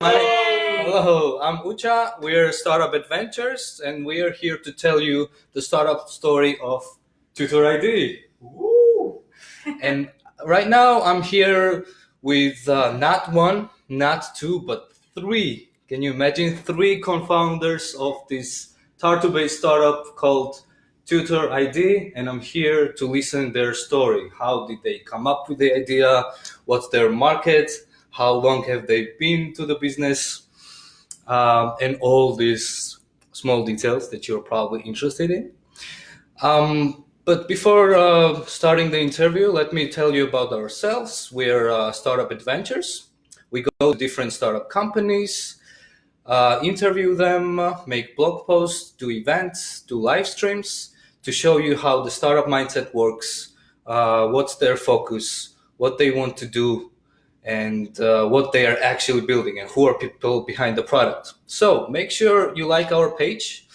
Hello, I'm Ucha. We're Startup Adventures, and we are here to tell you the startup story of Tutor.id. And right now, I'm here with not one, not two, but three. Can you imagine three co-founders of this Tartu-based startup called Tutor.id? And I'm here to listen their story. How did they come up with the idea? What's their market? How long have they been to the business? And all these small details that you're probably interested in. But before starting the interview, let me tell you about ourselves. We're Startup Adventures. We go to different startup companies, interview them, make blog posts, do events, do live streams to show you how the startup mindset works, what's their focus, what they want to do, and what they are actually building and who are people behind the product. So make sure you like our page.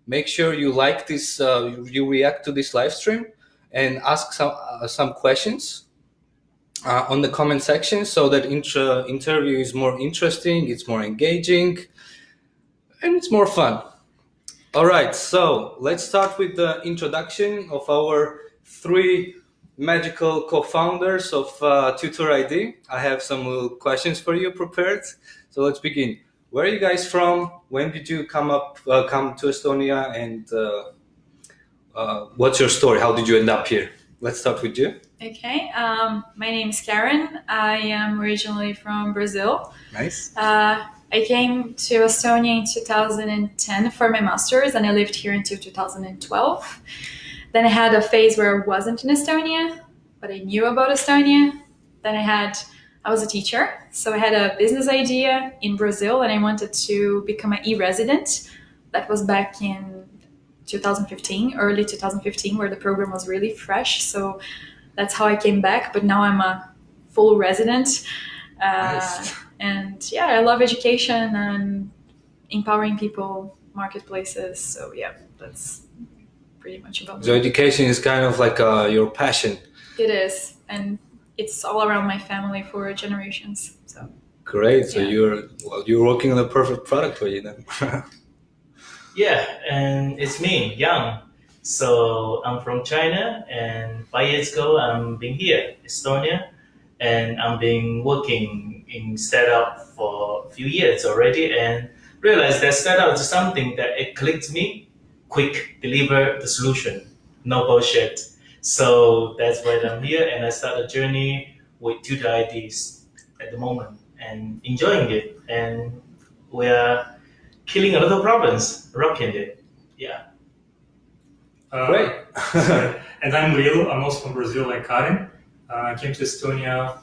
Make sure you like this, you react to this live stream and ask some questions on the comment section so that interview is more interesting, it's more engaging, and it's more fun. All right, so let's start with the introduction of our three magical co-founders of Tutor.id. I have some little questions for you prepared. So let's begin. Where are you guys from? When did you come to Estonia? And what's your story? How did you end up here? Let's start with you. Okay, my name is Karen. I am originally from Brazil. Nice. I came to Estonia in 2010 for my master's, and I lived here until 2012. Then I had a phase where I wasn't in Estonia, but I knew about Estonia. Then I was a teacher, so I had a business idea in Brazil, and I wanted to become an e-resident. That was back in 2015, early 2015, where the program was really fresh. So that's how I came back, but now I'm a full resident. Nice. And yeah, I love education and empowering people, marketplaces. So yeah, that's pretty much about So me. education is kind of like your passion. It is, and it's all around my family for generations. So Great. So yeah. you're working on the perfect product for you then. Yeah, and it's me, Yang. So I'm from China, and 5 years ago I'm been here, Estonia, and I've been working in startup for a few years already, and realized that startup is something that it clicked me, quick, deliver the solution, no bullshit. So that's why I'm here, and I start a journey with Tutor IDs at the moment, and enjoying it, and we're killing a lot of problems, rocking it. Yeah. Great. And I'm Lilo. I'm also from Brazil, like Karen. I came to Estonia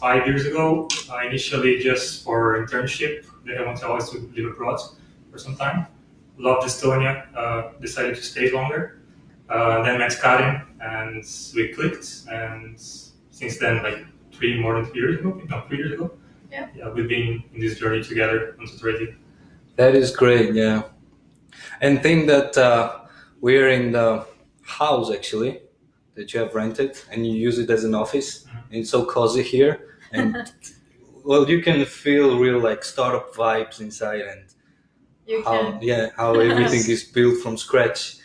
5 years ago, initially just for internship. Then I wanted always to live abroad for some time. Loved Estonia, decided to stay longer. Then met Karen and we clicked. And since then, like more than 3 years ago, no, 3 years ago, Yeah. we've been in this journey together on Tutorid. That is great, yeah. And think that we're in the house actually that you have rented and you use it as an office. And it's so cozy here. And well, you can feel real like startup vibes inside and You how can. how everything is built from scratch.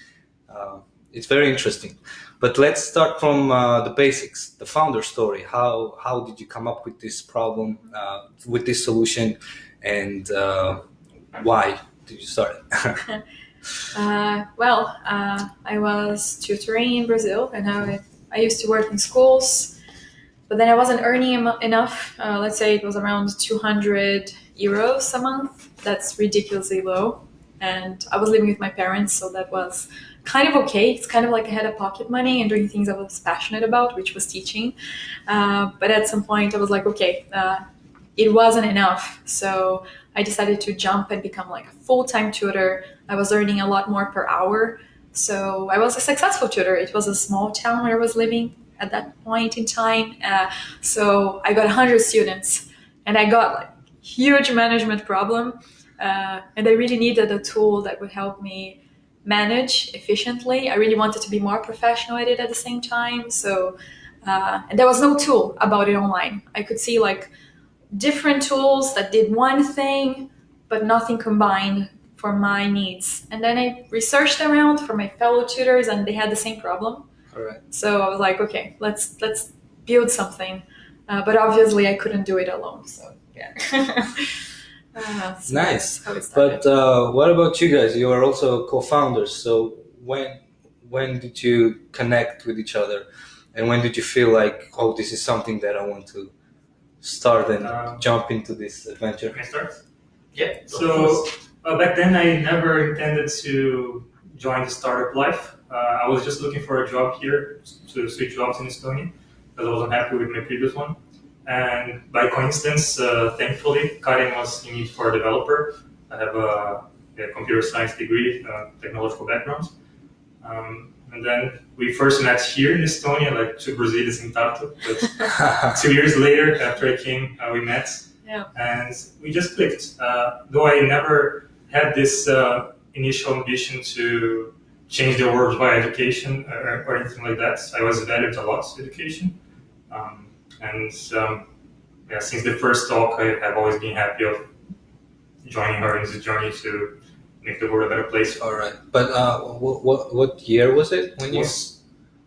It's very interesting. But let's start from the basics, the founder story. How did you come up with this problem, with this solution, and why did you start it? I was tutoring in Brazil, and I used to work in schools, but then I wasn't earning enough. Let's say it was around 200 euros a month. That's ridiculously low. And I was living with my parents, so that was kind of okay. It's kind of like I had a pocket money and doing things I was passionate about, which was teaching. But at some point, I was like, okay, it wasn't enough. So I decided to jump and become like a full-time tutor. I was earning a lot more per hour. So I was a successful tutor. It was a small town where I was living at that point in time. So I got 100 students and I got like huge management problem. And I really needed a tool that would help me manage efficiently. I really wanted to be more professional at it at the same time. So and there was no tool about it online. I could see like different tools that did one thing, but nothing combined for my needs. And then I researched around for my fellow tutors, and they had the same problem. All right. So I was like, okay, let's build something. But obviously, I couldn't do it alone. So yeah. So Nice. that's how it started. But what about you guys? You are also co-founders. So when did you connect with each other, and when did you feel like, oh, this is something that I want to start and jump into this adventure? Can I start? Yeah. So back then, I never intended to join the startup life. I was just looking for a job here to switch jobs in Estonia because I wasn't happy with my previous one. And by coincidence, thankfully, Karin was in need for a developer. I have a computer science degree, technological background. And then we first met here in Estonia, like 2 Brazilians in Tartu. But 2 years later, after I came, we met. Yeah. And we just clicked. Though I never had this initial ambition to change the world by education or anything like that, I was valued a lot, education. Since the first talk, I have always been happy of joining her in this journey to make the world a better place. All right. But what year was it when It was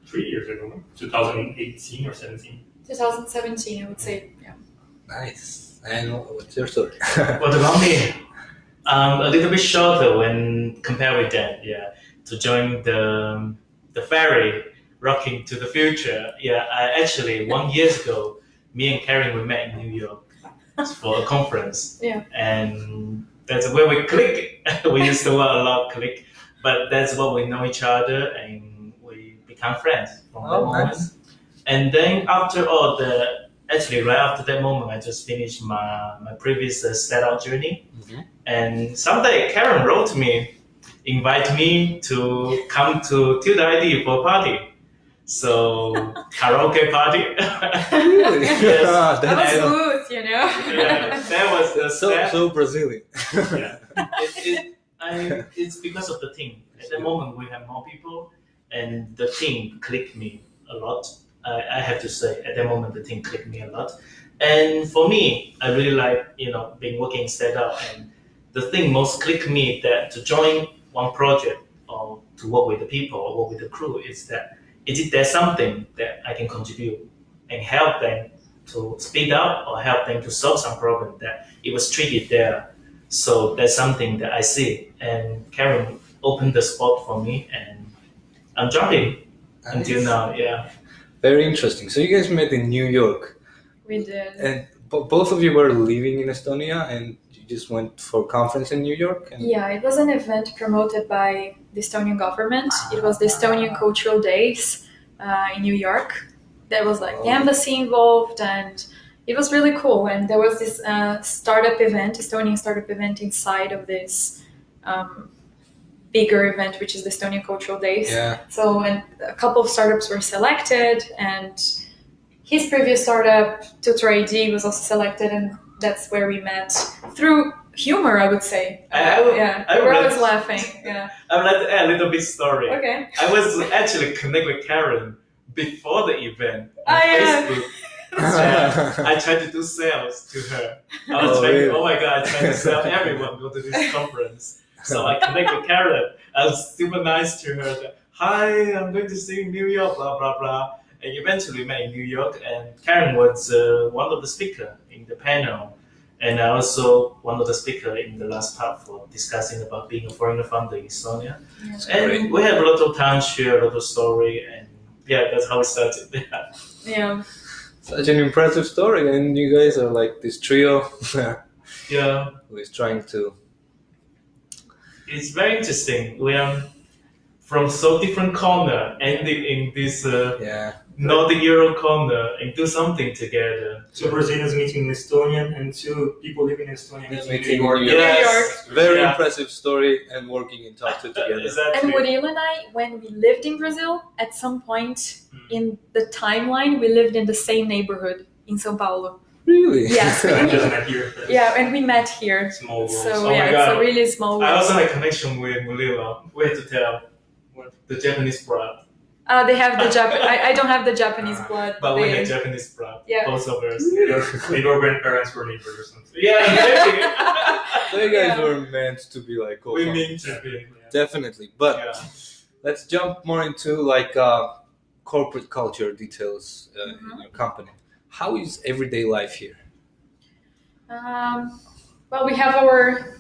3 years ago, 2018 or 17. 2017, I would say. Yeah. Nice. And what's your story? What about me? A little bit shorter when compared with that. Yeah, to join the ferry rocking to the future. Yeah, I actually 1 year ago, me and Karen we met in New York for a conference. Yeah. And that's where we click. We used to work a lot, click, but that's where we know each other and we become friends from that moment. Nice. And then after all actually right after that moment, I just finished my previous startup journey. Mm-hmm. And someday Karen wrote me, invite me to come to Tutor.id for a party. So karaoke party. Really? Yes. That was smooth, you know. Yeah, that was the step. so Brazilian. Yeah. It's because of the team. At that moment, we have more people, and the team clicked me a lot. I have to say, at that moment, the team clicked me a lot. And for me, I really like, being working in startup. And the thing most clicked me that to join one project or to work with the people or work with the crew is that is there something that I can contribute and help them to speed up or help them to solve some problem that it was treated there. So that's something that I see. And Karen opened the spot for me, and I'm jumping until now. Yeah. Very interesting. So you guys met in New York, We did. and both of you were living in Estonia, and you just went for a conference in New York. And Yeah, it was an event promoted by the Estonian government. It was the Estonian Cultural Days in New York. There was like the embassy involved, and it was really cool. And there was this startup event, Estonian startup event inside of this bigger event, which is the Estonian Cultural Days. Yeah. So, and a couple of startups were selected, and his previous startup, Tutor.id, was also selected, and that's where we met through humor, I would say. I would we're like- always laughing. Yeah. I would like to add a little bit story. Okay. I was actually connected with Karen before the event on Oh, yeah. Facebook. And I tried to do sales to her. I was Oh, trying, really? oh my god, I tried to sell everyone go to this conference. So I connect with Karen. I was super nice to her. Hi, I'm going to see New York, blah blah blah. And eventually met in New York, and Karen was one of the speakers in the panel, and I also one of the speakers in the last part for discussing about being a foreigner founder in Estonia. Yeah. And we had a lot of time, share a lot of story, and yeah, that's how it started. Yeah. such an impressive story, and you guys are like this trio Yeah, who is trying to. it's very interesting. We are from so different corner, ending in this Yeah. Northern Europe corner, and do something together. 2 Brazilians meeting in Estonia and 2 people living in Estonia meeting in Meeting New York. in New York. Yes. Very Yeah. impressive story, and working in Tartu together. Exactly. And Murilo and I, when we lived in Brazil, at some point in the timeline, we lived in the same neighborhood in São Paulo. Really? Yes. I just met here. Yeah, and we met here. Small world. So Oh my yeah, it's a God. really small I world. also had a connection with Mulilo. We had to tell What? the Japanese bride. They have the I don't have the Japanese blood. But we they, had Japanese blood. Yeah. Both of us. Maybe our grandparents were neighbors or something. Yeah, maybe. So you guys Yeah. were meant to be like We co-founders. mean to be. Definitely. But Yeah. let's jump more into like corporate culture details in your company. How is everyday life here? Well, we have our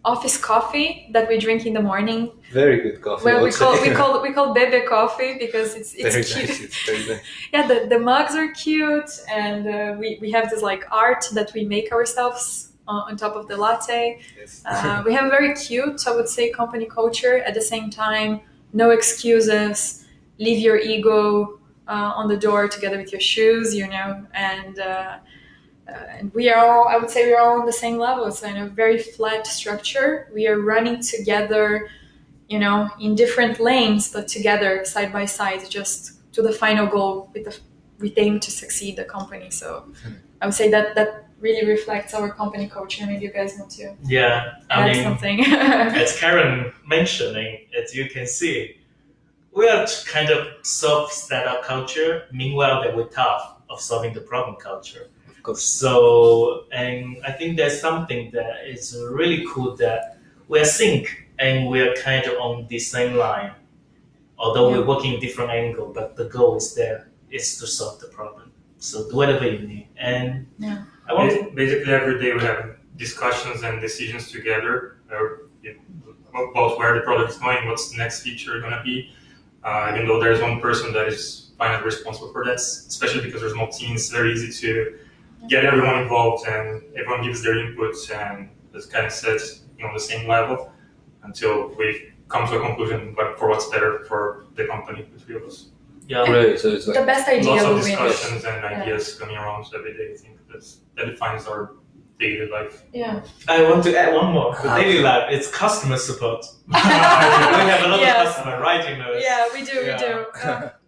office coffee that we drink in the morning. Very good coffee. Well, I we would call say. we call bebe coffee because it's Very cute. nice. It's very nice. Yeah, the mugs are cute, and we have this like art that we make ourselves on top of the latte. Yes. We have a very cute, I would say, company culture. At the same time, no excuses. Leave your ego on the door together with your shoes, and we are all, I would say, we're all on the same level. It's in a very flat structure. We are running together, in different lanes, but together, side by side, just to the final goal with aim to succeed the company. So I would say that really reflects our company culture. Maybe you guys want to Yeah, add something. as Karen mentioning, as you can see, we are kind of soft startup culture. Meanwhile, that we're tough of solving the problem culture. Of course. So, and I think there's something that is really cool that we're sync and we're kind of on the same line. Although we're working different angle, but the goal is there, is to solve the problem. So do whatever you need. And Yeah. I want to, Basically, every day we have discussions and decisions together about where the product is going, what's the next feature going to be. Even though there's one person that is finally responsible for that, especially because there's small teams, it's very easy to get everyone involved and everyone gives their inputs and it's kind of set on the same level until we come to a conclusion for what's better for the company, the three of us. yeah. Right. So it's The like best idea Lots of will win. discussions and ideas coming around every day. I think that defines our daily life. Yeah. I want to add one more. The daily life, it's customer support. We have a lot Yes. of customers writing us. Yeah, we do.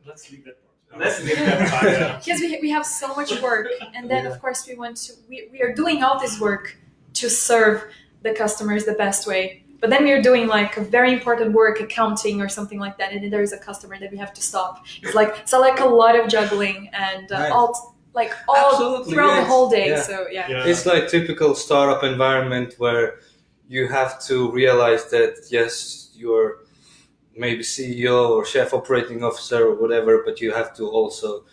Let's leave that part. Let's leave that part. Yeah. Because we have so much work, and then of course we are doing all this work to serve the customers the best way. But then we are doing like a very important work, accounting or something like that, and then there is a customer that we have to stop. It's like a lot of juggling and Nice. all Absolutely, throughout the yes. whole day. Yeah. So yeah. Yeah. it's like typical startup environment where you have to realize that yes, you're maybe CEO or chief operating officer or whatever, but you have to also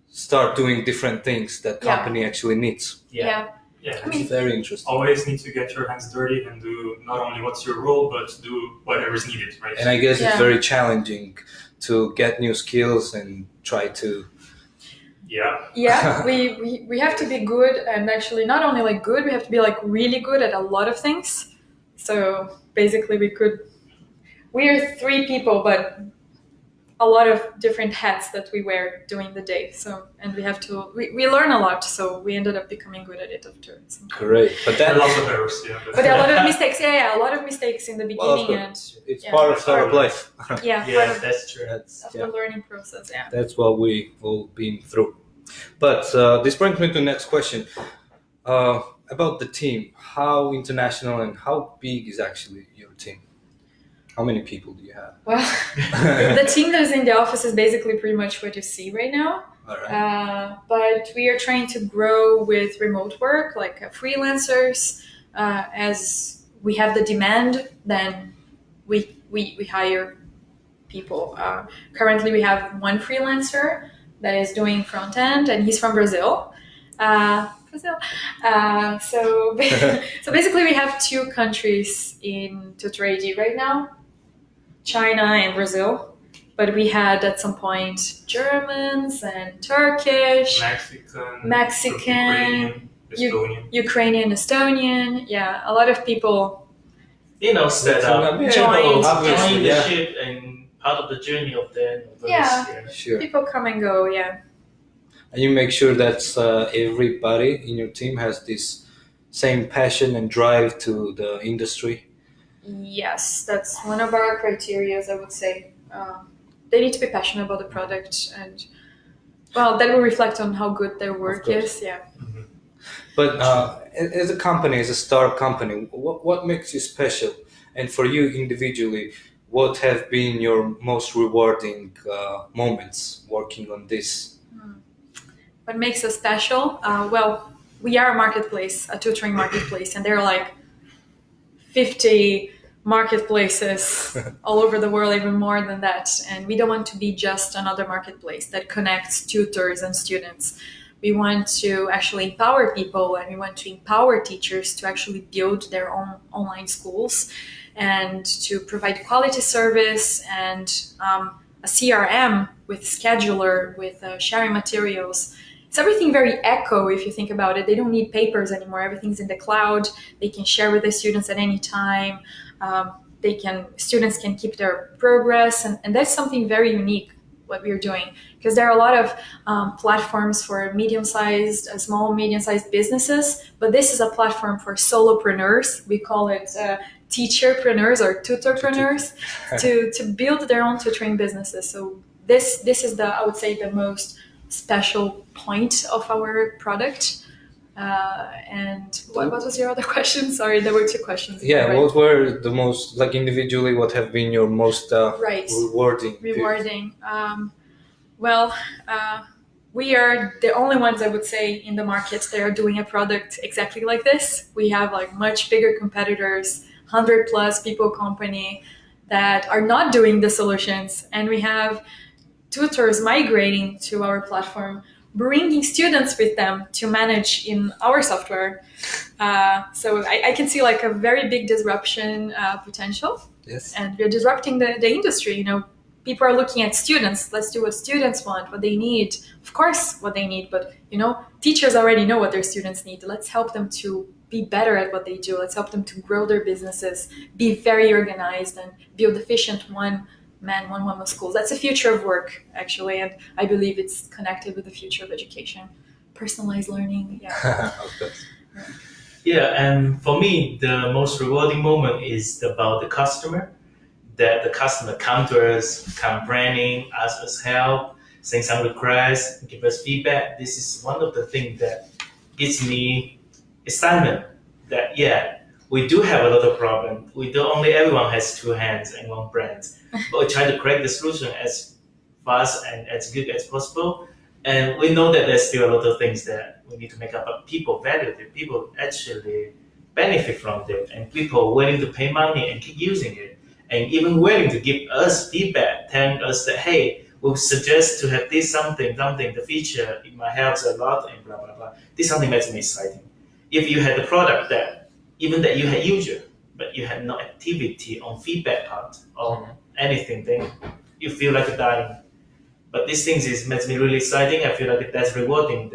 start doing different things that Yeah. company actually needs. Yeah. Yeah, I mean, It's very interesting. always need to get your hands dirty and do not only what's your role, but do whatever is needed, right? And I guess it's Yeah. very challenging to get new skills and try to. Yeah, we have to be good, and actually not only like good, we have to be like really good at a lot of things. So basically we are three people, but a lot of different hats that we wear during the day. So, and we learn a lot, so we ended up becoming good at it after some time. Great, but And that lots of errors, yeah. But a lot of mistakes, a lot of mistakes in the Well, of beginning, it's yeah. part of startup life. part Yeah, of that's true. the learning process. Yeah. That's what we all been through. But this brings me to the next question about the team. How international and how big is actually your team? How many people do you have? Well, the team that is in the office is basically pretty much what you see right now. All right. But we are trying to grow with remote work, like freelancers. As we have the demand, then we hire people. Currently, we have one freelancer that is doing front end, and he's from Brazil. Brazil. So basically, we have two countries in Tutor.id right now, China and Brazil. But we had at some point Germans and Turkish, Mexican, Ukrainian, Estonian. Yeah, a lot of people. Set up, Joined. join the Yeah. ship and part of the journey of the Yeah. Sure. People come and go. Yeah. And you make sure that everybody in your team has this same passion and drive to the industry. Yes, that's one of our criteria. I would say they need to be passionate about the product, and well, that will reflect on how good their work course. is. Yeah. But as a company, as a startup company, what makes you special? And for you individually, what have been your most rewarding moments working on this? What makes us special? Well, we are a marketplace, a tutoring marketplace, and there are like 50 marketplaces all over the world, even more than that. And we don't want to be just another marketplace that connects tutors and students. We want to actually empower people, and we want to empower teachers to actually build their own online schools and to provide quality service and a CRM with scheduler, with sharing materials. It's everything very eco if you think about it. They don't need papers anymore. Everything's in the cloud. They can share with the students at any time. Students can keep their progress, and that's something very unique what we're doing, because there are a lot of platforms for small, medium-sized businesses, but this is a platform for solopreneurs. We call it teacherpreneurs or tutorpreneurs to build their own tutoring businesses. So this is I would say the most special point of our product. And what was your other question? Sorry, there were two questions. Yeah, right? what were the most, like individually, what have been your most Right. rewarding? We are the only ones, I would say, in the market that are doing a product exactly like this. We have like much bigger competitors, 100 plus people company that are not doing the solutions. And we have tutors migrating to our platform, bringing students with them to manage in our software. So I can see like a very big disruption potential. Yes. And we're disrupting the industry. People are looking at students. Let's do what students want, what they need. Of course, what they need, but teachers already know what their students need. Let's help them to be better at what they do. Let's help them to grow their businesses, be very organized, and build efficient one-man, one-woman schools. That's the future of work, actually, and I believe it's connected with the future of education. Personalized learning, yeah. Of course. Yeah, and for me, the most rewarding moment is about the customer. That the customer come to us, come branding, ask us help, send some requests, give us feedback. This is one of the things that gives me excitement. That we do have a lot of problems. Everyone has two hands and one brain, but we try to create the solution as fast and as good as possible. And we know that there's still a lot of things that we need to make up, but people value it. People actually benefit from it, and people are willing to pay money and keep using it. And even willing to give us feedback, telling us that, hey, we'll suggest to have this something, the feature, it might help a lot, and blah, blah, blah. This something makes me exciting. If you had the product that, even that you had user, but you had no activity on feedback part or anything, then you feel like dying. But these things makes me really exciting. I feel like that's rewarding,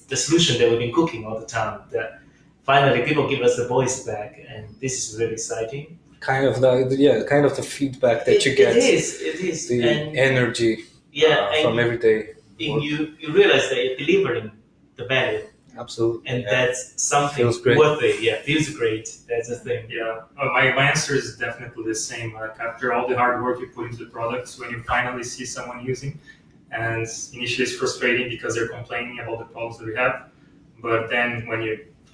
the solution that we've been cooking all the time, that finally people give us the voice back, and this is really exciting. Kind of the feedback that you get. It is. The energy from every day. You realize that you're delivering the value. Absolutely. And that's something worth it. Yeah, feels great. That's the thing. Yeah, my answer is definitely the same. Like after all the hard work you put into the products, when you finally see someone using, and initially it's frustrating because they're complaining about the problems that we have, but then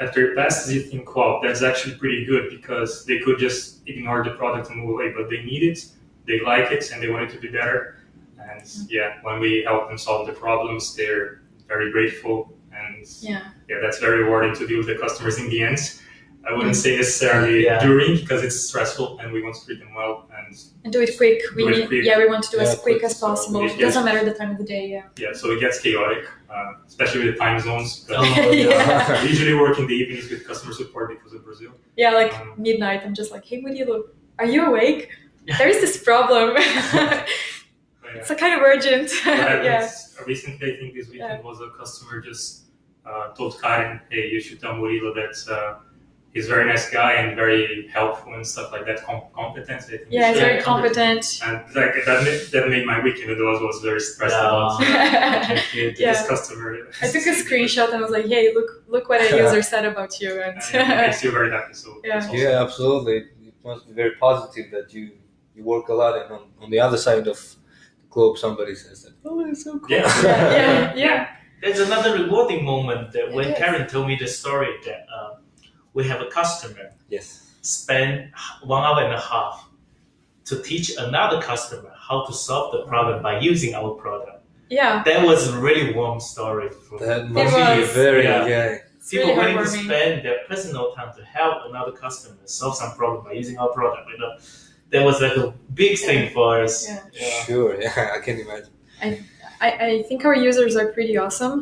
after it passes, you think, wow, that's actually pretty good, because they could just ignore the product and move away, but they need it, they like it, and they want it to be better. And when we help them solve the problems, they're very grateful. And that's very rewarding to deal with the customers in the end. I wouldn't say necessarily during, because it's stressful and we want to treat them well and do it quick. We want to do as quick as possible. It doesn't matter the time of the day. Yeah, so it gets chaotic, especially with the time zones. We usually work in the evenings with customer support because of Brazil. Yeah, like midnight. I'm just like, hey, are you awake? There is this problem. It's a kind of urgent. Recently, I think this weekend was a customer just told Karen, hey, you should tell Murilo that he's a very nice guy and very helpful and stuff like that, competent. I think he's very competent. And that made my weekend, and I was very stressed about this customer. I took a screenshot and was like, hey, look what a user said about you. And it makes you very happy. So absolutely. It must be very positive that you work a lot, and on the other side of the globe, somebody says that, oh, it's so cool. Yeah. There's another rewarding moment that when Karen told me the story that we have a customer spend 1.5 hours to teach another customer how to solve the problem by using our product. Yeah. That was a really warm story. That It must be was. very, Yeah. It's People really willing to heartwarming. spend their personal time to help another customer solve some problem by using our product. That was like a big thing for us. Yeah. Sure, yeah, I can imagine. I think our users are pretty awesome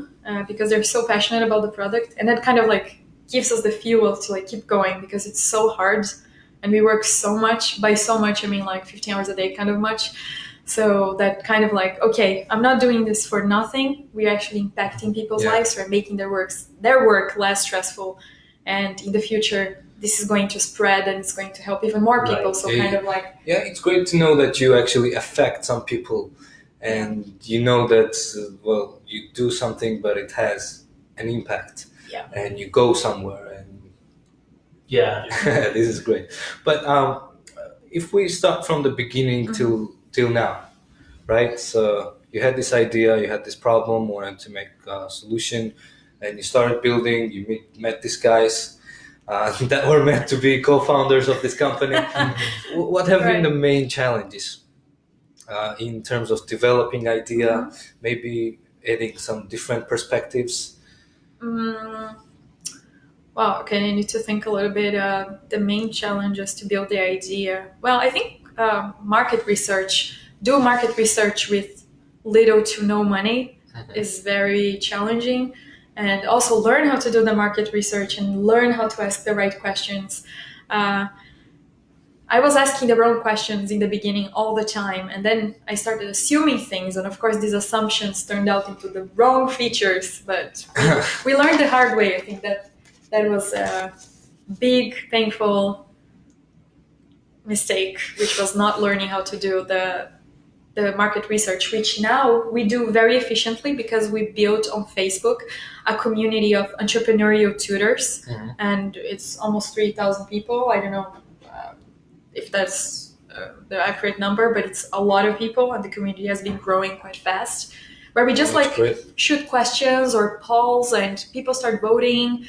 because they're so passionate about the product, and that kind of like gives us the fuel to like keep going because it's so hard and we work so much. By so much, I mean like 15 hours a day, kind of much. So that kind of like, okay, I'm not doing this for nothing. We're actually impacting people's lives. We're making their work less stressful, and in the future, this is going to spread and it's going to help even more people. Right. So kind of like, yeah, it's great to know that you actually affect some people, and you know that well, you do something, but it has an impact. Yeah. And you go somewhere, and Yeah. this is great. But if we start from the beginning till now, right? So you had this idea, you had this problem, wanted to make a solution, and you started building. You met these guys that were meant to be co-founders of this company. What have been the main challenges in terms of developing idea, maybe adding some different perspectives? Wow, okay, I need to think a little bit. The main challenges to build the idea. Well, I think market research, do market research with little to no money is very challenging. And also learn how to do the market research and learn how to ask the right questions. I was asking the wrong questions in the beginning all the time, and then I started assuming things, and of course these assumptions turned out into the wrong features, but we learned the hard way. I think that was a big, painful mistake, which was not learning how to do the market research, which now we do very efficiently because we built on Facebook a community of entrepreneurial tutors, and it's almost 3,000 people. I don't know if that's the accurate number, but it's a lot of people, and the community has been growing quite fast, where we just shoot questions or polls and people start voting.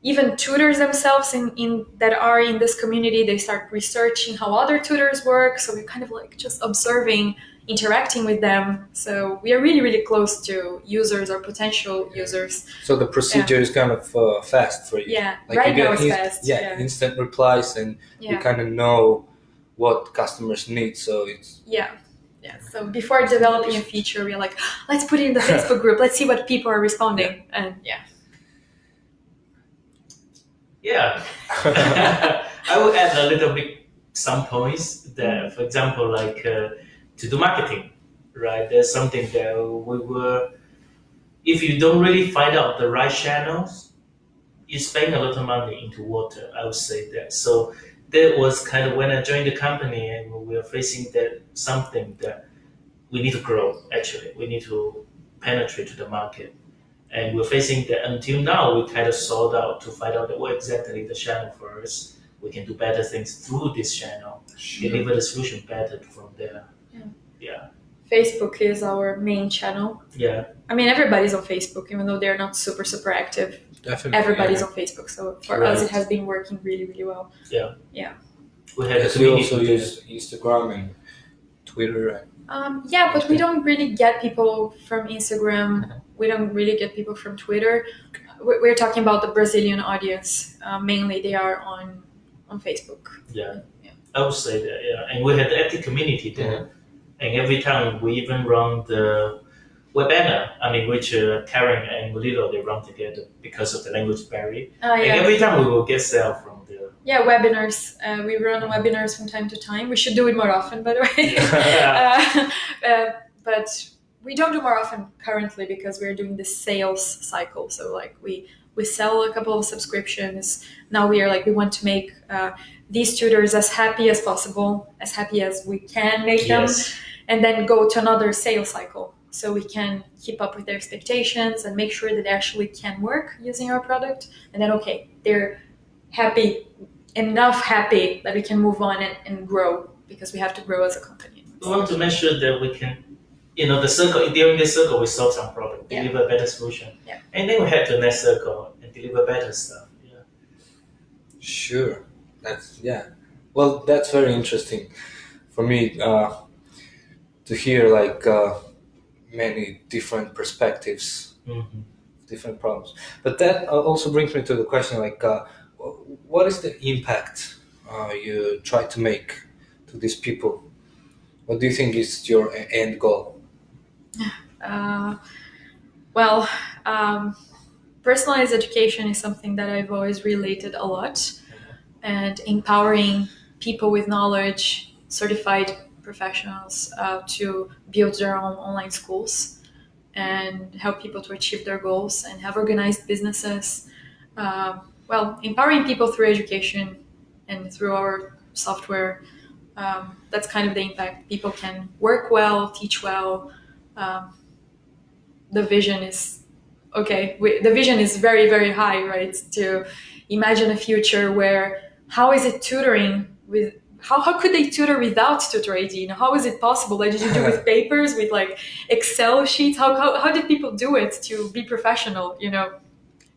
Even tutors themselves in that are in this community, they start researching how other tutors work. So we're kind of like just observing, interacting with them. So we are really, really close to users or potential users. So the procedure is kind of fast for you. Yeah, like right you now get it's fast. Yeah. instant replies, and you kind of know what customers need. So it's Yeah. So before developing a feature, we're like, let's put it in the Facebook group. Let's see what people are responding. And Yeah. I will add a little bit some points that, for example, like to do marketing, right? There's something that we were, if you don't really find out the right channels, you spend a lot of money into water, I would say that. So that was kind of when I joined the company, and we were facing that something that we need to grow, actually. We need to penetrate to the market. And we're facing that until now, we kind of sought out to find out what exactly the channel for us. We can do better things through this channel, deliver the solution better from there. Yeah. Facebook is our main channel. Yeah. I mean, everybody's on Facebook, even though they're not super, super active. Definitely. Everybody's on Facebook. So for us, it has been working really, really well. Yeah. Yeah. We had we also use Instagram and Twitter. Yeah, but we don't really get people from Instagram. We don't really get people from Twitter. We're talking about the Brazilian audience. Mainly, they are on Facebook. Yeah. I would say that. Yeah, and we had the active community there, and every time we even run the webinar. I mean, which Karen and Murilo, they run together because of the language barrier. And every time we will get sale from the webinars. We run webinars from time to time. We should do it more often, by the way. But we don't do more often currently because we're doing the sales cycle. So like we sell a couple of subscriptions. Now we want to make these tutors as happy as possible, as happy as we can make them, and then go to another sales cycle. So we can keep up with their expectations and make sure that they actually can work using our product. And then, they're happy that we can move on and grow, because we have to grow as a company. We want to make sure that we can, during this circle, we solve some problem, deliver a better solution. Yeah. And then we head to the next circle and deliver better stuff. Yeah. Sure. Well, that's very interesting. for me to hear like many different perspectives, different problems. But that also brings me to the question like, what is the impact you try to make to these people? What do you think is your end goal? Well, personalized education is something that I've always related a lot, and empowering people with knowledge, certified professionals to build their own online schools and help people to achieve their goals and have organized businesses. Well, empowering people through education and through our software, that's kind of the impact. People can work well, teach well. The vision is the vision is very, very high, right? To imagine a future where how is it tutoring with how could they tutor without Tutor.id? You know, how is it possible? Like, did you do with papers, with like Excel sheets? How did people do it to be professional? You know,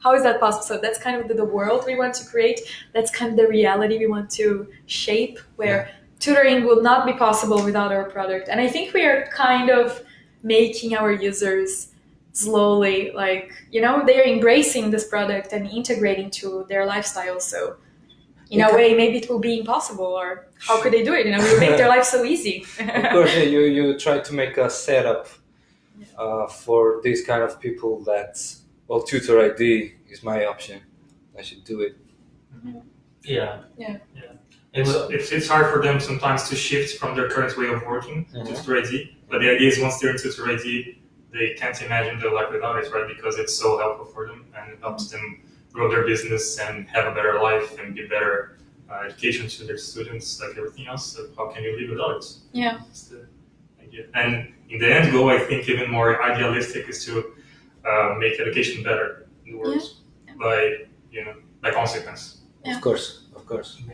how is that possible? So that's kind of the world we want to create. That's kind of the reality we want to shape, where tutoring will not be possible without our product. And I think we are kind of making our users slowly, like, you know, they're embracing this product and integrating to their lifestyle. So in a way, maybe it will be impossible, or how could they do it? You know, we will make their life so easy. Of course, you try to make a setup for these kind of people that, well, Tutor.id is my option. I should do it. Yeah. It's hard for them sometimes to shift from their current way of working to Tutor.id. But the idea is once they're in Tutor.id, they can't imagine their life without it, right? Because it's so helpful for them and it helps them grow their business and have a better life and give better education to their students, like everything else. So how can you live without it? Yeah. That's the idea. And in the end goal, I think even more idealistic is to make education better in the world by consequence. Yeah. Of course.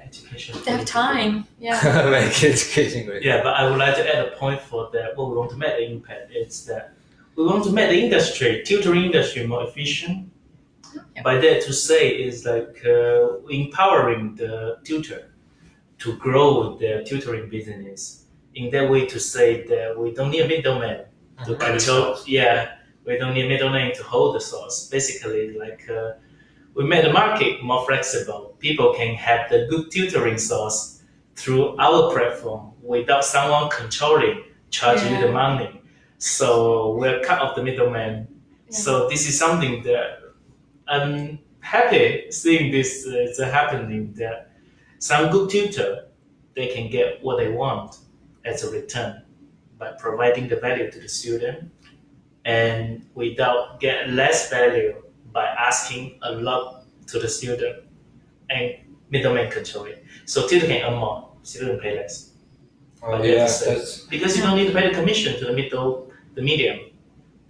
Education. They have time. Yeah. Make education great. Yeah, but I would like to add a point for that. What we want to make the impact is that we want to make the tutoring industry more efficient. Yeah. By that to say is like empowering the tutor to grow their tutoring business. In that way to say that we don't need a middleman to control. Yeah, we don't need a middleman to hold the source. Basically, like we made the market more flexible. People can have the good tutoring source through our platform without someone charging you the money. So we're cut off the middleman. Yeah. So this is something that I'm happy seeing this is happening, that some good tutor, they can get what they want as a return by providing the value to the student, and without get less value by asking a lot to the student and middleman control it. So tutor can earn more, student pay less. Because you don't need to pay the commission to the medium.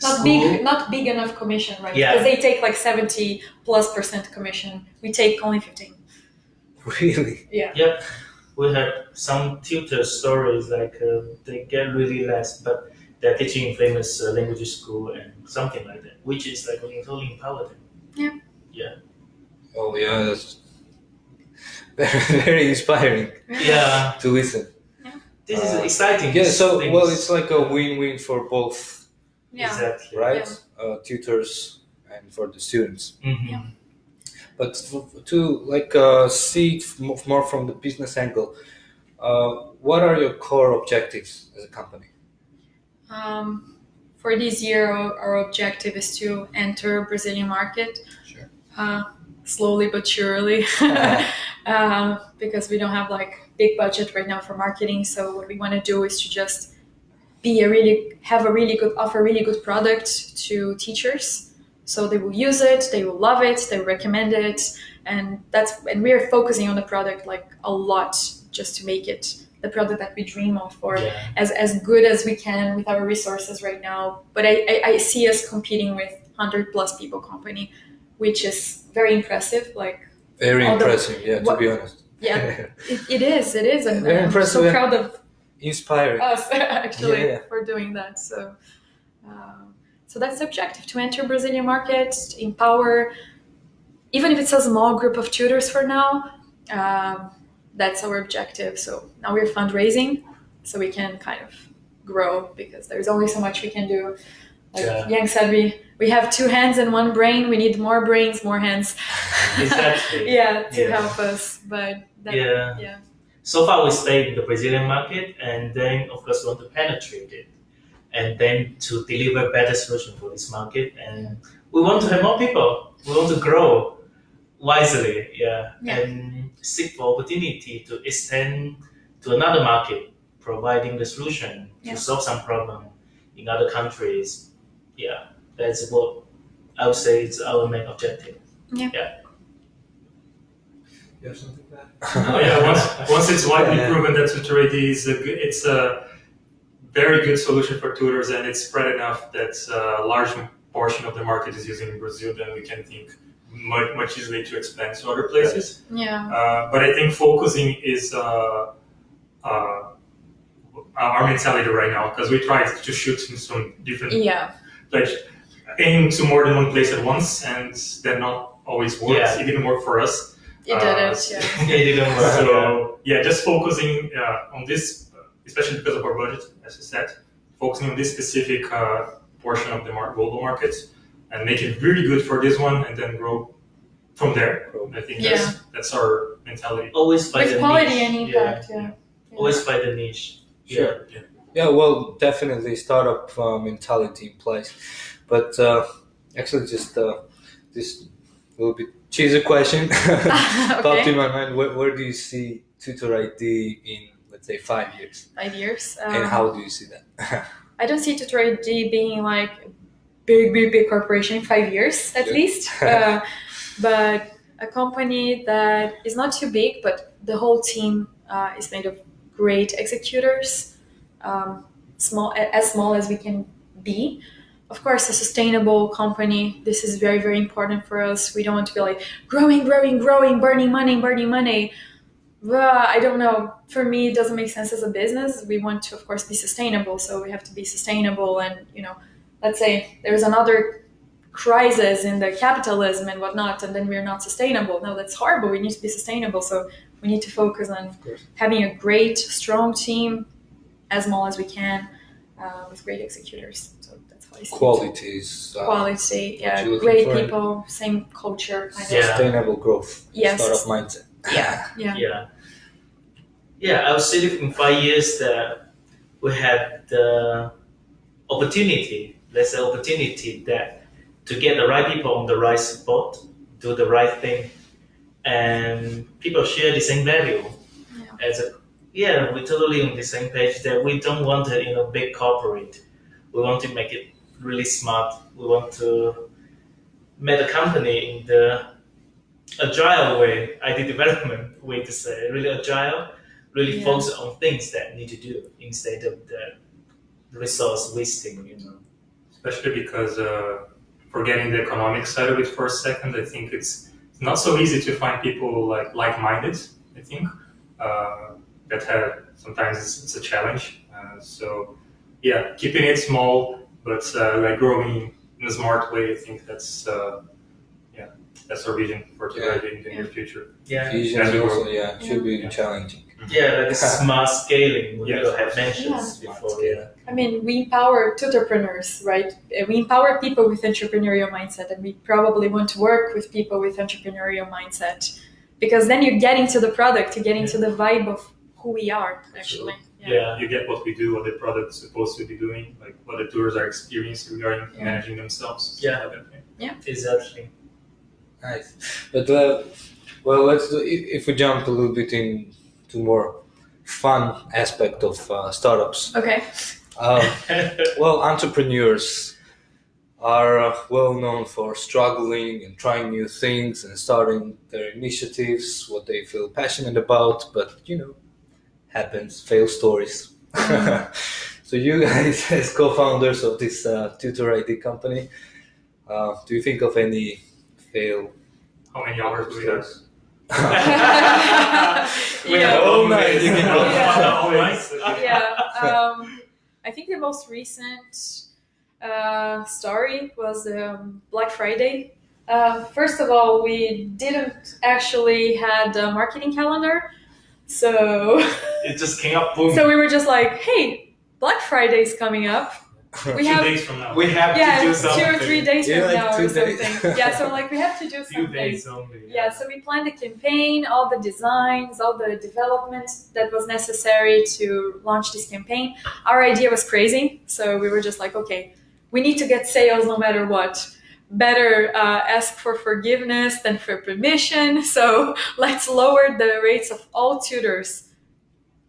Not big enough commission, right? Yeah. Because they take like 70+% commission. We take only 15. Really? Yeah. Yep. We have some tutor stories like they get really less, but they're teaching in famous language school and something like that, which is like totally empower them. Yeah. Yeah. Oh yeah, that's very, very inspiring. Yeah. To listen. This is exciting. Yeah, so well, it's like a win-win for both. Yeah. Exactly. Right? Yeah. Tutors and for the students. Mm-hmm. Yeah. But to like see it more from the business angle, what are your core objectives as a company? For this year, our objective is to enter Brazilian market. Sure. Slowly but surely, because we don't have like big budget right now for marketing. So what we want to do is to just offer really good product to teachers. So they will use it, they will love it, they will recommend it, and we are focusing on the product like a lot, just to make it the product that we dream of, or as good as we can with our resources right now. But I see us competing with 100+ people company, which is very impressive. Like very impressive, to be honest. Yeah, it is. I'm very impressive. I'm so proud of inspiring us actually for doing that. So that's the objective, to enter Brazilian market, empower, even if it's a small group of tutors for now. That's our objective. So now we're fundraising so we can kind of grow, because there's only so much we can do. Like Yeah. Yang said, we have 2 hands and 1 brain. We need more brains, more hands. Exactly. To Yeah. help us. But Yeah. So far, we stayed in the Brazilian market, and then of course we want to penetrate it, and then to deliver better solution for this market, and we want to have more people. We want to grow wisely, and seek for opportunity to extend to another market, providing the solution to solve some problem in other countries. Yeah, that's what I would say is our main objective. You have something to add? Oh, yeah, once it's widely proven that Tutor.id it's a very good solution for tutors, and it's spread enough that a large portion of the market is using in Brazil, then we can think much easily to expand to other places. But I think focusing is our mentality right now, because we try to shoot in some different places, aim to more than one place at once, and that not always works. It didn't work for us. It didn't. It didn't work. So just focusing on this, especially because of our budget, as I said, focusing on this specific portion of the global market, and make it really good for this one, and then grow from there. I think that's our mentality. Always find with the quality niche. and impact. Always find the niche. Sure. Yeah, well, definitely startup mentality in place. But actually, just this will be cheesy question popped in my mind. Where do you see Tutor.id in, let's say, 5 years? 5 years. And how do you see that? I don't see Tutor.id being like big corporation in 5 years at least, but a company that is not too big, but the whole team is made of great executors, small as we can be. Of course, a sustainable company. This is very, very important for us. We don't want to be like growing, burning money. I don't know. For me, it doesn't make sense as a business. We want to, of course, be sustainable. So we have to be sustainable. And, let's say there's another crisis in the capitalism and whatnot, and then we're not sustainable. No, that's horrible. We need to be sustainable. So we need to focus on having a great, strong team, as small as we can, with great executors. So that's how I see Qualities. Quality, great people, same culture. Sustainable growth. Yes. Startup mindset. I would say that in 5 years that we have the opportunity that to get the right people on the right spot, do the right thing, and people share the same value. We're totally on the same page that we don't want a big corporate. We want to make it really smart. We want to make the company in the agile way, IT development way to say, really agile, really focus on things that need to do instead of the resource wasting, Especially because forgetting the economic side of it for a second, I think it's not so easy to find people like-minded, I think, that have, sometimes it's a challenge. Keeping it small, but growing in a smart way, I think that's our vision for Tutor.id in the near future. Vision also, should be challenging. Like smart scaling, we have mentioned before. I mean, we empower tutorpreneurs, right? We empower people with entrepreneurial mindset, and we probably want to work with people with entrepreneurial mindset, because then you get into the product, you get into the vibe of who we are, actually. You get what we do, what the product's supposed to be doing, like what the tutors are experiencing regarding managing themselves. Exactly. Nice. But let's do, if we jump a little bit into more fun aspect of startups. Okay. Entrepreneurs are well known for struggling and trying new things and starting their initiatives, what they feel passionate about, but happens, fail stories. So you guys, as co-founders of this Tutor.id company, do you think of any fail? How many hours do we have? All night. I think the most recent story was Black Friday. First of all, we didn't actually had a marketing calendar. So It just came up, boom. so we were just like, hey, Black Friday is coming up. We 2 have days from now. We have yeah, to do something. 2 or 3 days Yeah, from like now 2 or days. something. Yeah, so like we have to do Few something. days only. Yeah, so we planned the campaign, all the designs, all the development that was necessary to launch this campaign. Our idea was crazy, so we were just like, okay, we need to get sales no matter what. Better ask for forgiveness than for permission. So let's lower the rates of all tutors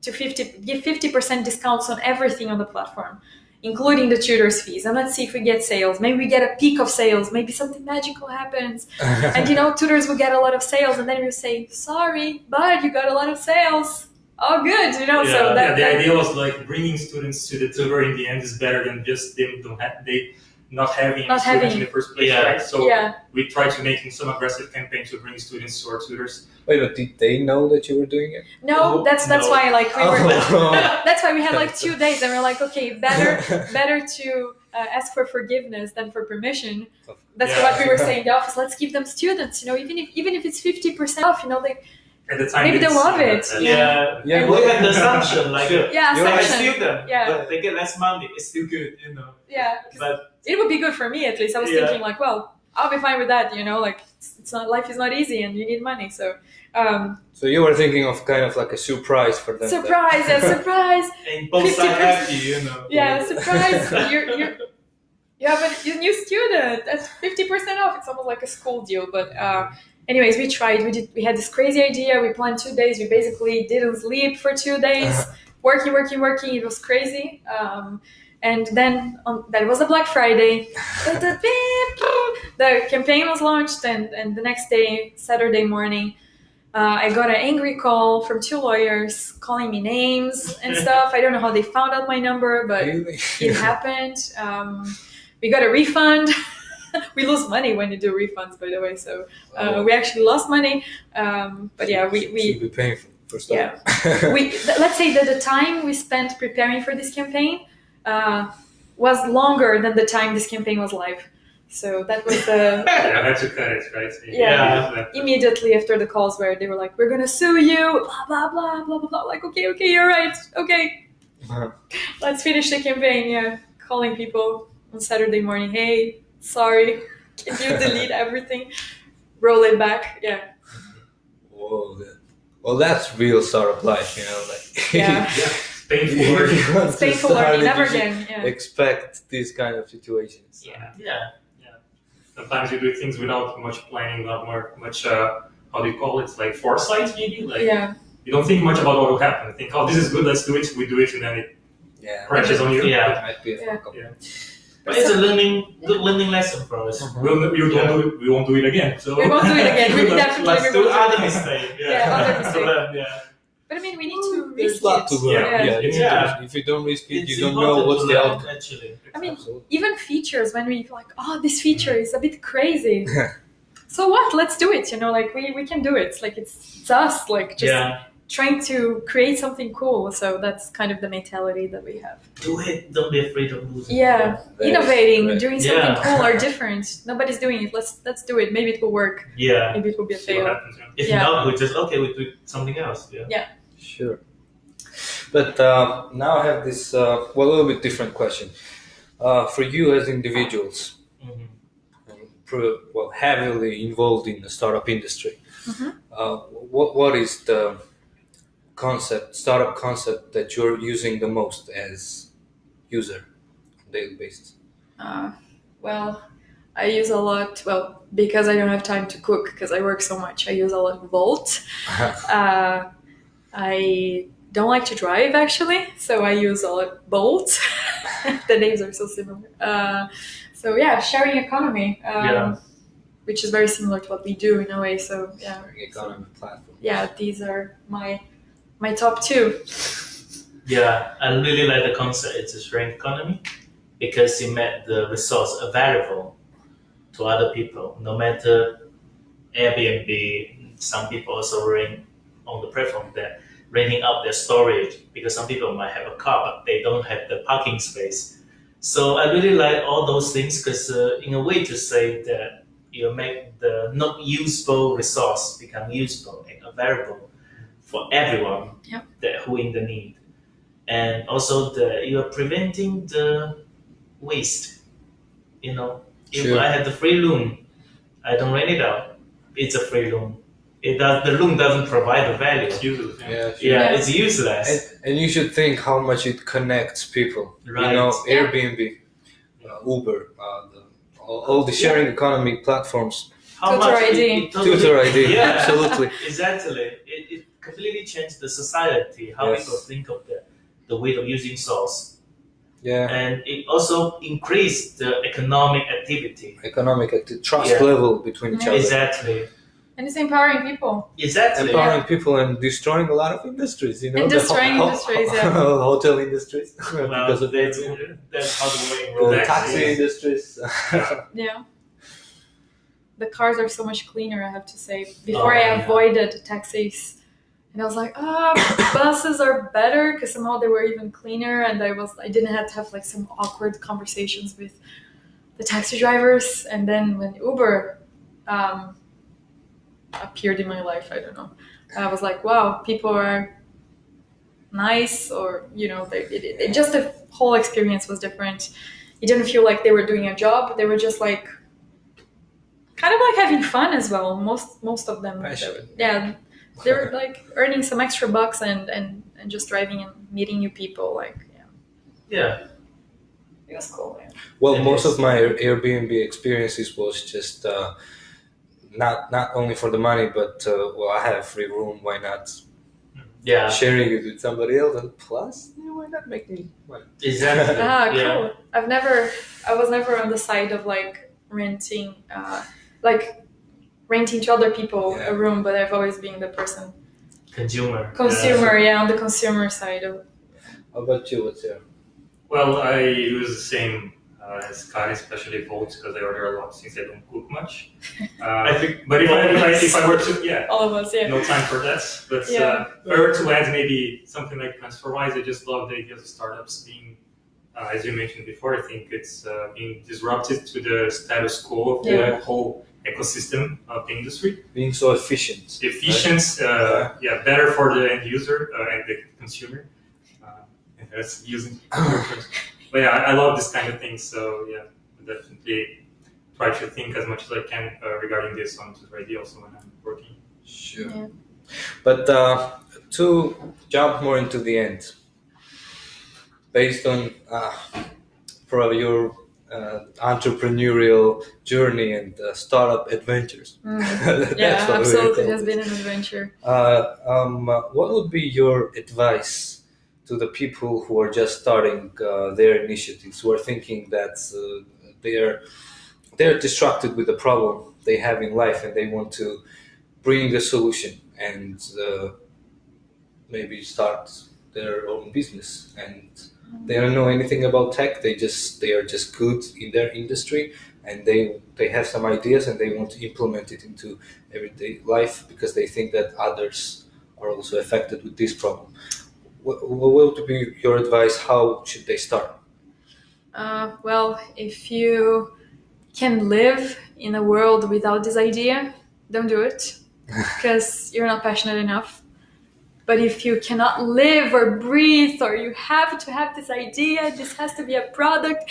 to 50, give 50% discounts on everything on the platform, including the tutors' fees. And let's see if we get sales. Maybe we get a peak of sales. Maybe something magical happens. And tutors will get a lot of sales, and then we'll say, sorry, but you got a lot of sales. Oh, good, So Yeah, that, the idea was like bringing students to the tutor in the end is better than just them not having any students in the first place, Yeah. right? So yeah. we tried to make some aggressive campaigns to bring students to our tutors. Wait, but did they know that you were doing it? No, Oh, that's no. why like we were. Oh. That's why we had like 2 days, and we're like, okay, better to ask for forgiveness than for permission. That's Yeah. what we were saying in the office. Let's give them students, even if it's 50% off, they At the time, Maybe they it's, love it. Yeah, Yeah, look well- at the assumption. Like, Yeah, you're a assumption. student, Yeah. but they get less money. It's still good, yeah. 'Cause But it would be good for me at least. I was Yeah. thinking like, well, I'll be fine with that. Like it's not life is not easy, and you need money. So So you were thinking of kind of like a surprise for them. surprise, yeah, surprise. and both sides 50%. happy. Yeah, surprise! You have a new student at 50% off. It's almost like a school deal. But anyways, we tried. We had this crazy idea. We planned 2 days. We basically didn't sleep for 2 days, working. It was crazy. And then that was a Black Friday. The campaign was launched, and the next day, Saturday morning, I got an angry call from 2 lawyers calling me names and stuff. I don't know how they found out my number, but Really? it happened. We got a refund. We lose money when you do refunds, by the way. So we actually lost money. But yeah, Should be painful for stuff. yeah. Let's say that the time we spent preparing for this campaign was longer than the time this campaign was live. So that was the Yeah, that's a cut it, right? So Yeah. immediately after the calls where they were like, "We're gonna sue you," blah blah blah blah blah blah. Like, okay, you're right. Okay, let's finish the campaign. Yeah, calling people on Saturday morning. Hey, sorry, can you delete everything? Roll it back. Yeah. Whoa, well, that's real startup life, like. Yeah. Painful work. It's painful learning. Never again. Yeah. Expect these kind of situations. Yeah. Sometimes you do things without much planning, not much, how do you call it? Like foresight, maybe? Like, Yeah. you don't think much about what will happen. You think, oh, this is good, let's do it. We do it, and then it Yeah. crashes on you. Yeah. It might be a fuck up. Yeah. But it's a good learning lesson for us. We won't do it again. So We won't do it again. We definitely Let's we do won't do other it. mistakes. Yeah, other mistakes. Yeah. But I mean, we need to There's risk a lot it. to learn. Yeah. Yeah. Yeah. If you don't risk it, It's you don't know important what's to the learn, outcome. actually. I mean, Absolutely. even features when we like, oh, this feature is a bit crazy. So what? Let's do it. Like we can do it. Like it's us. Like just trying to create something cool. So that's kind of the mentality that we have. Do it. Don't be afraid of losing. Yeah, That is innovating, correct. doing something Yeah. cool or different. Nobody's doing it. Let's do it. Maybe it will work. Yeah. Maybe it will be a see what fail. happens. Yeah. If Yeah. not, we just we do something else. Yeah. Sure. But now I have this a little bit different question. For you as individuals, Mhm. heavily involved in the startup industry, Mhm. what is the startup concept that you're using the most as user on a daily basis? Well, I use a lot. Well, because I don't have time to cook because I work so much, I use a lot of Volt. I don't like to drive actually, so I use a lot Bolt. The names are so similar. So yeah, sharing economy, which is very similar to what we do in a way. So yeah, Economy platform. yeah, these are my top two. Yeah, I really like the concept. It's a sharing economy because it made the resource available to other people. No matter Airbnb, some people also rent on the platform that renting out their storage because some people might have a car but they don't have the parking space. So I really like all those things because in a way to say that you make the not usable resource become usable and available for everyone Yep. who in the need. And also you are preventing the waste. If Sure. I have the free room, I don't rent it out. It's a free room. The room doesn't provide the value. It's useless. Yeah, sure. Yeah, Yeah. it's useless. And you should think how much it connects people. Right. You know, Yeah. Airbnb, Uber, all the sharing economy platforms. How much Tutor.id. it totally, Tutor.id, Yeah, absolutely. exactly. It completely changed the society, how Yes. people think of the way of using source. Yeah, And it also increased the economic activity. economic trust Yeah. level between each Yeah. other. Exactly. And it's empowering people. Exactly. Empowering people and destroying a lot of industries, you know, And the destroying industries, yeah. hotel industries, Well, because of that's how the way the rolls. taxi Yeah. industries. Yeah. The cars are so much cleaner, I have to say. Before Oh, I yeah. avoided taxis. And I was like, buses are better because somehow they were even cleaner, and I didn't have to have like some awkward conversations with the taxi drivers. And then when Uber appeared in my life, I don't know, I was like, wow, people are nice, or just the whole experience was different. It didn't feel like they were doing a job; they were just like kind of like having fun as well. Most of them, Passionate. yeah. They're like earning some extra bucks and just driving and meeting new people. Like, Yeah. it was cool. Yeah. Well, It most is. of my Airbnb experiences was just not only for the money, but well, I have free room. Why not Yeah. sharing it with somebody else? And plus, why not making money? Exactly. Cool. Yeah. I was never on the side of like renting to other people Yeah. a room, but I've always been the Consumer. on the consumer side of. How about you? What's your? Well, I use the same as Kai, especially votes, because I order a lot since I don't cook much. I think But if I were to, yeah, All of us, yeah. no time for that. But Yeah. if I were to add maybe something like TransferWise, I just love the idea of startups being, as you mentioned before, I think it's being disruptive to the status quo of Yeah. the whole ecosystem of the industry. Being so efficient. Efficient, better for the end user and the consumer. That's using terms. But yeah, I love this kind of thing. So yeah, definitely try to think as much as I can regarding this on Tutor.id also when I'm working. Sure. Yeah. But to jump more into the end, based on probably your entrepreneurial journey and startup adventures. That's Yeah, what we absolutely. It call has it. been an adventure. What would be your advice to the people who are just starting their initiatives, who are thinking that they're distracted with the problem they have in life and they want to bring a solution and maybe start their own business, and they don't know anything about tech. They are just good in their industry, and they have some ideas and they want to implement it into everyday life because they think that others are also affected with this problem. What would be your advice? How should they start? Well, if you can live in a world without this idea, don't do it because you're not passionate enough. But if you cannot live or breathe, or you have to have this idea, this has to be a product,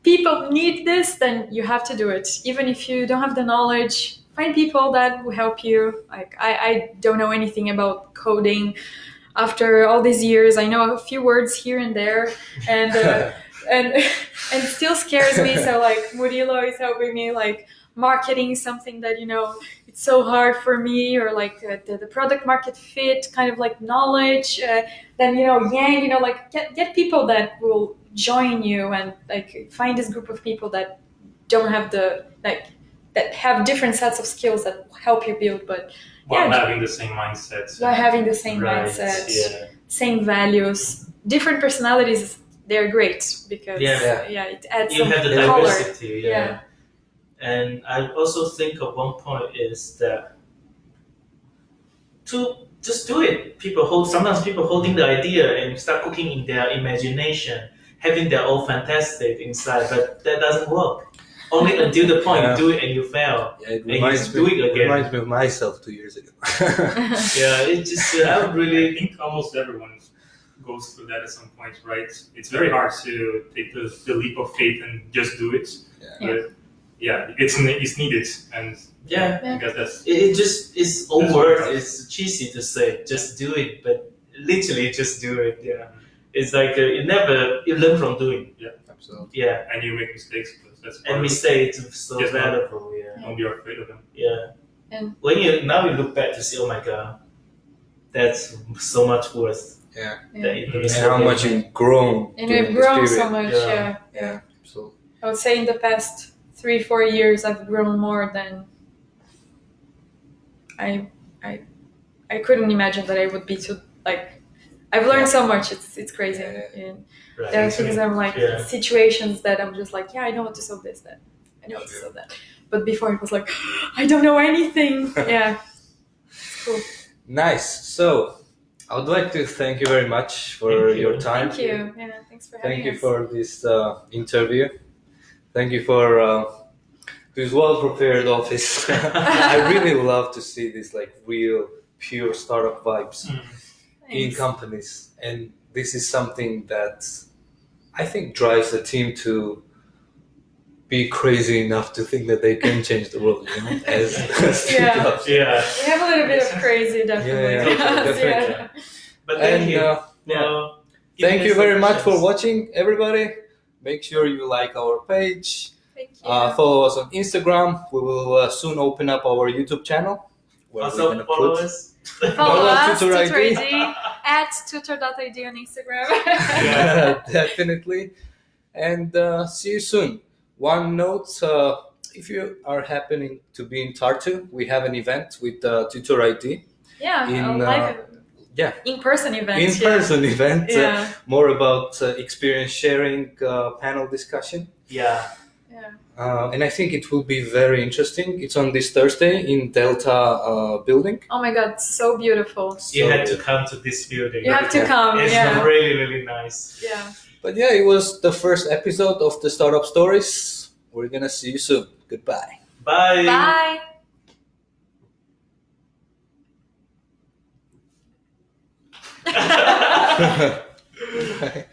people need this, then you have to do it. Even if you don't have the knowledge, find people that will help you. Like I don't know anything about coding. After all these years, I know a few words here and there, and and it still scares me. So like Murilo is helping me, like marketing is something that it's so hard for me, or like the product market fit, kind of like knowledge. Then Yang, like get people that will join you, and like find this group of people that don't have that have different sets of skills that will help you build, but While having the same mindset. by having the same Right. mindset, Yeah. same values, different personalities, they're great because Yeah. it adds You some have the color. diversity. Yeah. And I also think of one point is that to just do it. Sometimes people holding the idea and start cooking in their imagination, having their own fantastic inside, but that doesn't work. only until the point Yeah. you do it and you fail. Yeah, it And reminds you do me, it again. reminds me of myself 2 years ago. Yeah, it's just I would I really. think almost everyone goes through that at some point, right? It's very hard to take the leap of faith and just do it. Yeah. But yeah, it's needed, and Yeah. I guess that's It just is all That's words. what it It's cheesy to say, just do it, but literally just do it. Yeah, it's like you learn from doing. Absolutely. Yeah, and you make mistakes, but that's part and of it. mistakes is so Yes, ma'am. valuable. Yeah, Don't be afraid of them. yeah. And- when you look back to see, oh my god, that's so much worth. Yeah. That Yeah. the And mistake how you much made. you've grown. And during we've this grown so period. much. Yeah. Yeah. Yeah, absolutely. I would say in the past 3-4 years, I've grown more than I couldn't imagine that I would be to like. I've learned so much. It's crazy. Yeah. And Right. there are things I'm like Yeah. situations that I'm just like, yeah, I know how to solve this. That I know how to solve that. But before it was like, I don't know anything. Yeah. It's cool. Nice. So, I would like to thank you very much for Thank you. your time. Thank you. Yeah. Thanks for having Thank you us. for this interview. Thank you for this well-prepared office. I really love to see this like real, pure startup vibes in Thanks. companies, and this is something that I think drives the team to be crazy enough to think that they can change the world. You know, as Steve Yeah. Jobs. Yeah, We have a little bit of crazy, definitely. Yeah, definitely. Yeah. but thank And you. yeah. Giving Thank us you very much for suggestions. watching, everybody. Make sure you like our page. Thank you. Follow us on Instagram. We will soon open up our YouTube channel. Where we're Also gonna follow put- us. Follow Follow us, Tutor.id. Tutor.id, at tutor.id on Instagram. Definitely. And see you soon. One note, if you are happening to be in Tartu, we have an event with Tutor.id. Yeah, In, a live yeah. in-person event. In-person event. Yeah. More about experience sharing, panel discussion. Yeah, Yeah. And I think it will be very interesting. It's on this Thursday in Delta building. Oh my God, so beautiful. you So had to good. come to this building. You have to Yeah. come. It's Yeah. really, really nice. Yeah. But yeah, it was the first episode of the Startup Stories. We're gonna see you soon. Goodbye. Bye. Bye. Bye.